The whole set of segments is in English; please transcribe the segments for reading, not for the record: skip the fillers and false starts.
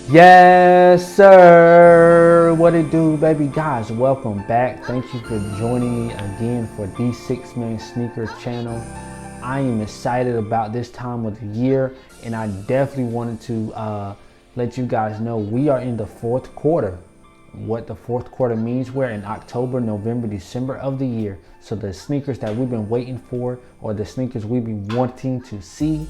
Yes, sir. What it do, baby? Guys, welcome back. Thank you for joining me again for the Sixthman Sneakers channel. I am excited about this time of the year, and I definitely wanted to let you guys know we are in the fourth quarter. What the fourth quarter means, we're in October, November, December of the year. So the sneakers that we've been waiting for, or the sneakers we've been wanting to see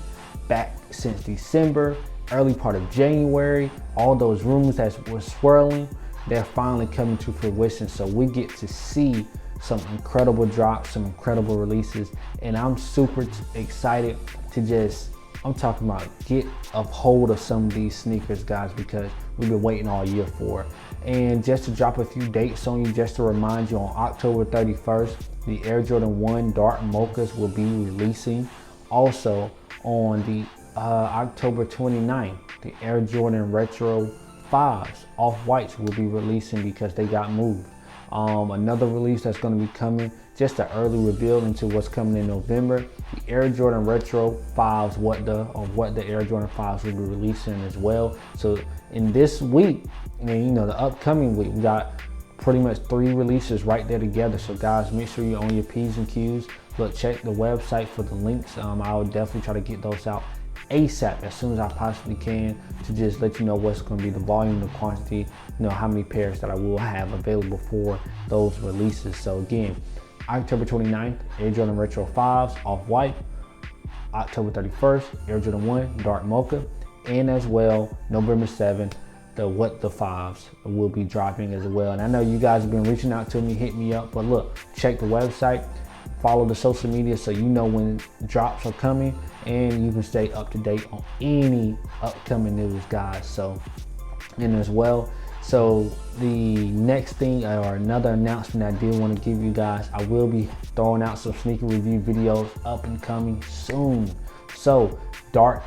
back since December, early part of January, all those rumors that were swirling, they're finally coming to fruition. So we get to see some incredible drops, some incredible releases, and I'm super excited to I'm talking about get a hold of some of these sneakers, guys, because we've been waiting all year for it. And just to drop a few dates on you, just to remind you, on October 31st, the Air Jordan 1 Dark Mochas will be releasing. Also on the October 29th, the Air Jordan Retro 5s Off-Whites will be releasing because they got moved. Another release that's going to be coming, just an early reveal into what's coming in November, the Air Jordan Retro 5s, what the Air Jordan 5s will be releasing as well. So in this week, and the upcoming week, we got pretty much 3 releases right there together. So guys, make sure you're on your P's and Q's. Look, check the website for the links. I will definitely try to get those out ASAP, as soon as I possibly can, to just let you know what's going to be the volume, the quantity, how many pairs that I will have available for those releases. So again, October 29th, Air Jordan Retro 5s Off-White. October 31st, Air Jordan 1 Dark Mocha. And as well, November 7th, the 5s will be dropping as well. And I know you guys have been reaching out to me, hit me up, but look, check the website, follow the social media so you know when drops are coming, and you can stay up to date on any upcoming news, guys. So, and as well, so the next thing, or another announcement I did want to give you guys, I will be throwing out some sneaker review videos up and coming soon. So Dark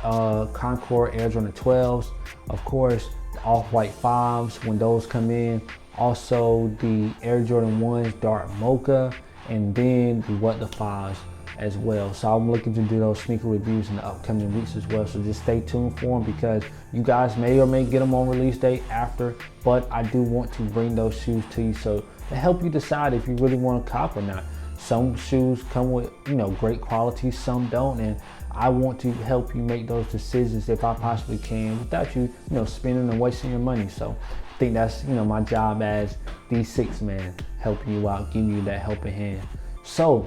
Concord Air Jordan 12s, of course, the Off-White 5s when those come in, also the Air Jordan 1s Dark Mocha, and then the 5s as well. So I'm looking to do those sneaker reviews in the upcoming weeks as well. So just stay tuned for them, because you guys may or may get them on release day after, but I do want to bring those shoes to you so to help you decide if you really want to cop or not. Some shoes come with great quality, some don't, and I want to help you make those decisions if I possibly can, without you spending and wasting your money. So I think that's my job as the Sixthman, helping you out, giving you that helping hand. So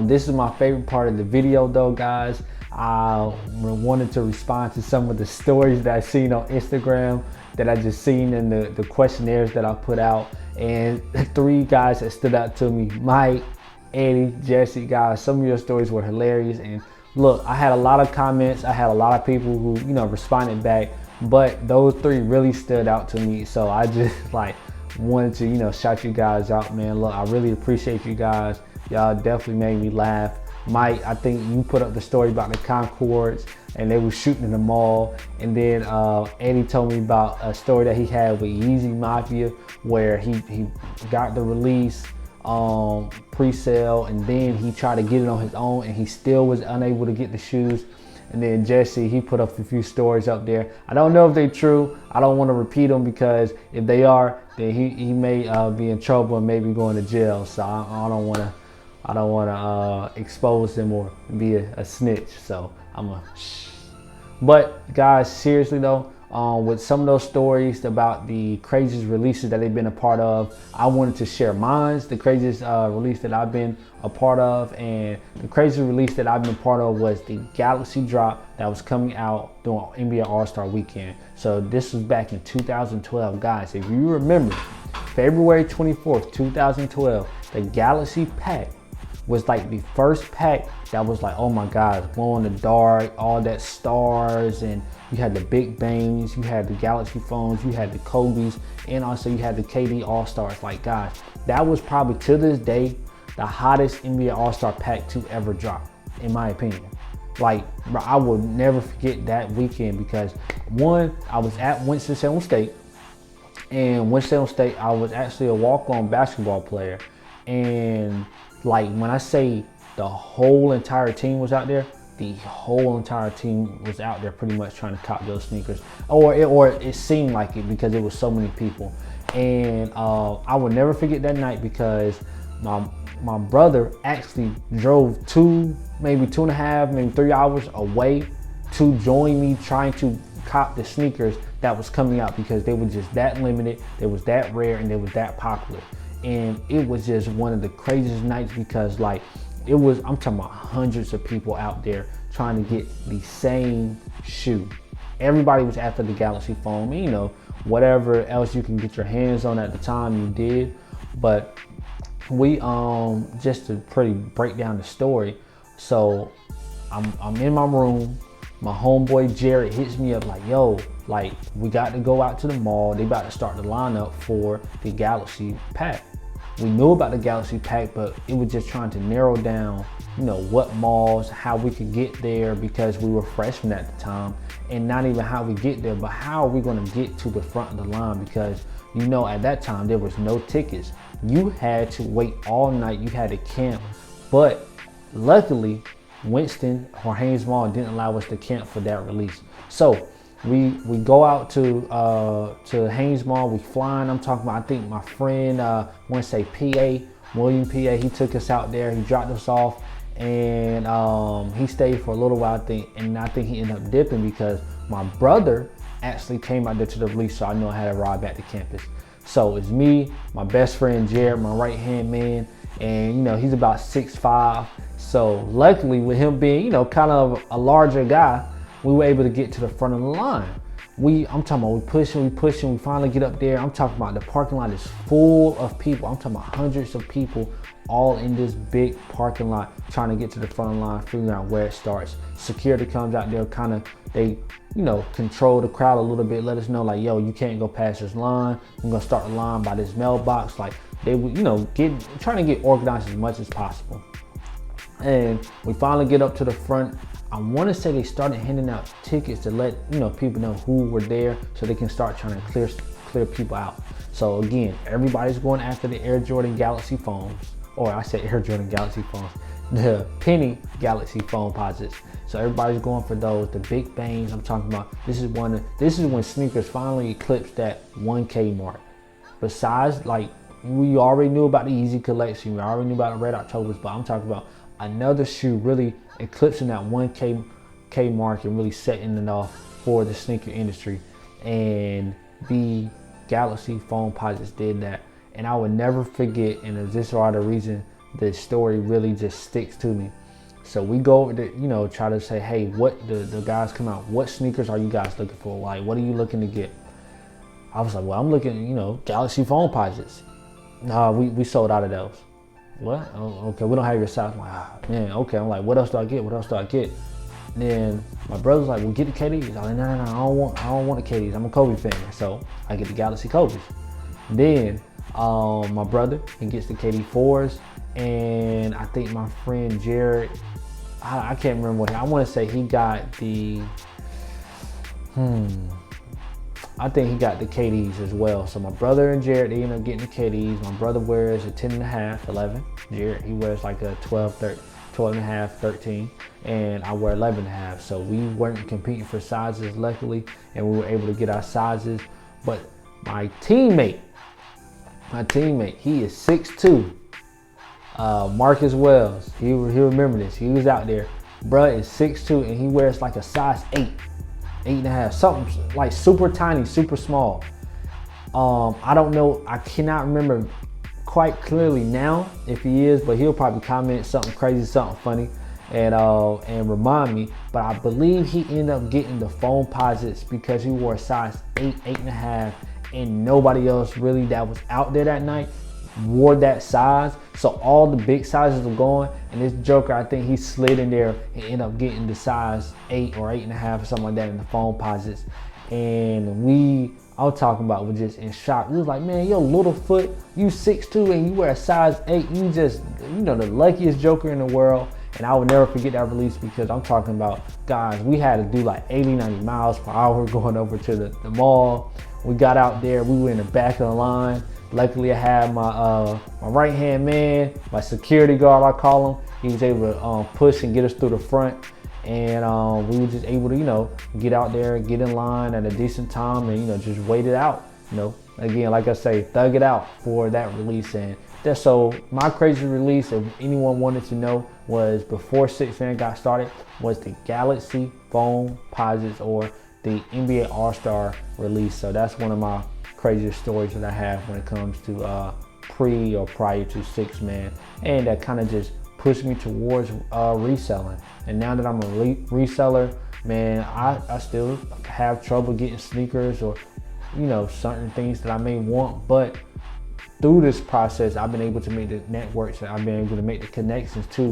this is my favorite part of the video though, guys. I wanted to respond to some of the stories that I seen on Instagram, that I just seen in the questionnaires that I put out, and 3 guys that stood out to me: Mike, Eddie, Jesse. Guys, some of your stories were hilarious, and look, I had a lot of comments, I had a lot of people who responded back, but those 3 really stood out to me. So I just wanted to shout you guys out, man. Look, I really appreciate you guys. Y'all definitely made me laugh. Mike, I think you put up the story about the Concords and they were shooting in the mall. And then Eddie told me about a story that he had with Yeezy Mafia, where he got the release pre-sale, and then he tried to get it on his own and he still was unable to get the shoes. And then Jesse, he put up a few stories up there. I don't know if they're true. I don't want to repeat them, because if they are, then he may be in trouble and maybe going to jail. So I don't want to expose him or be a snitch. So I'm a shh. But guys, seriously though, with some of those stories about the craziest releases that they've been a part of, I wanted to share mine, the craziest release that I've been a part of. And the craziest release that I've been part of was the Galaxy drop that was coming out during NBA All-Star Weekend. So this was back in 2012, guys. If you remember, February 24th, 2012, the Galaxy pack was like the first pack that was like, oh my God, glow in the dark, all that stars, and you had the Big Bangs, you had the Galaxy phones, you had the Kobe's, and also you had the KD All-Stars. Like, guys, that was probably to this day the hottest NBA All-Star pack to ever drop, in my opinion. Like, bro, I will never forget that weekend, because one, I was at Winston-Salem State, and Winston-Salem State, I was actually a walk-on basketball player. And like, when I say the whole entire team was out there, the whole entire team was out there pretty much trying to cop those sneakers, or it seemed like it because it was so many people. And I will never forget that night because my brother actually drove maybe 2.5, maybe 3 hours away to join me trying to cop the sneakers that was coming out because they were just that limited, they was that rare, and they was that popular. And it was just one of the craziest nights because like I'm talking about hundreds of people out there trying to get the same shoe. Everybody was after the Galaxy foam, you know, whatever else you can get your hands on at the time you did. But we just to pretty break down the story. So I'm in my room, my homeboy Jared hits me up like, yo, like we got to go out to the mall. They about to start the lineup for the Galaxy pack. We knew about the Galaxy pack, but it was just trying to narrow down, you know, what malls, how we could get there because we were freshmen at the time, and not even how we get there, but how are we going to get to the front of the line because, you know, at that time there was no tickets. You had to wait all night. You had to camp, but luckily Winston or Haynes Mall didn't allow us to camp for that release. So we go out to Haynes Mall. We flying. I'm talking about, I think my friend, I want to say William PA, he took us out there. He dropped us off, and he stayed for a little while, I think, and I think he ended up dipping because my brother actually came out there to the release, so I knew I had to ride back to campus. So it's me, my best friend Jared, my right hand man, and you know he's about 6'5". So luckily with him being, you know, kind of a larger guy, we were able to get to the front of the line. I'm talking about we pushing, we finally get up there. I'm talking about the parking lot is full of people. I'm talking about hundreds of people all in this big parking lot trying to get to the front of the line, figuring out where it starts. Security comes out there, they, you know, control the crowd a little bit, let us know like, yo, you can't go past this line. I'm gonna start the line by this mailbox. Like they would, you know, trying to get organized as much as possible. And we finally get up to the front. I want to say they started handing out tickets to let, you know, people know who were there so they can start trying to clear people out. So again, everybody's going after the Air Jordan Galaxy foams, or I say Air Jordan Galaxy foams, the penny Galaxy foam posits. So everybody's going for those, the big bangs. I'm talking about this is when sneakers finally eclipsed that 1K mark. Besides, like, we already knew about the Easy collection, we already knew about the Red Octobers, but I'm talking about another shoe really eclipsing that 1K mark and really setting it off for the sneaker industry. And the Galaxy foam posits did that. And I would never forget, and this is why the reason the story really just sticks to me. So we go over to, you know, try to say, hey, what the guys come out, what sneakers are you guys looking for? Like, what are you looking to get? I was like, well, I'm looking, you know, Galaxy foam posits. Nah, we sold out of those. What? Oh, okay, we don't have your size. I'm like, man, okay. I'm like, what else do I get? What else do I get? And then my brother's like, well, get the KDs. I'm like, no, I don't want the KDs. I'm a Kobe fan. So I get the Galaxy Kobe's. Then my brother, he gets the KD4s. And I think my friend Jared, I can't remember what, I want to say he got the, I think he got the KDs as well. So my brother and Jared, they end up getting the KDs. My brother wears a 10.5, 11. Jared, he wears like a 12.5, 13. And I wear 11.5. So we weren't competing for sizes, luckily, and we were able to get our sizes. But my teammate, he is 6'2". Marcus Wells, he'll remember this. He was out there. Bruh is 6'2", and he wears like a size 8. 8.5, something like super tiny, super small. I don't know, I cannot remember quite clearly now if he is, but he'll probably comment something crazy, something funny, and remind me. But I believe he ended up getting the foam posits because he wore a size 8, 8.5, and nobody else really that was out there that night wore that size. So all the big sizes were going, and this joker, I think he slid in there and ended up getting the size 8 or 8.5 or something like that in the foam posits. And I was talking about, was just in shock. We was like, man, yo, little foot, you 6'2", and you wear a size 8. You just, you know, the luckiest joker in the world. And I would never forget that release because I'm talking about, guys, we had to do like 80, 90 miles per hour going over to the mall. We got out there, we were in the back of the line. Luckily, I had my right-hand man, my security guard, I call him. He was able to push and get us through the front. and we were just able to, get out there, get in line at a decent time, and just wait it out. Again, like I say, thug it out for that release. And that's so my crazy release, if anyone wanted to know, was before Sixthman got started, was the Galaxy Foam Posits, or the NBA All-Star release. So that's one of my craziest stories that I have when it comes to pre or prior to Sixthman, and that kind of just pushed me towards reselling. And now that I'm a reseller, man, I still have trouble getting sneakers or certain things that I may want, but through this process I've been able to make the networks, and I've been able to make the connections to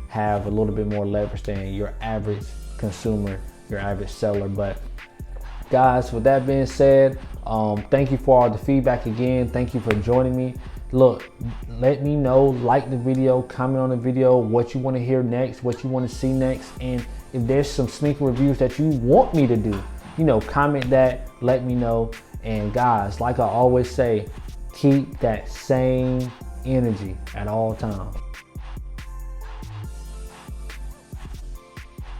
have a little bit more leverage than your average consumer, your average seller. But guys, with that being said, thank you for all the feedback again. Thank you for joining me. Look, let me know, like the video, comment on the video, what you want to hear next, what you want to see next, and if there's some sneaker reviews that you want me to do, comment that, let me know. And guys, like I always say, keep that same energy at all times.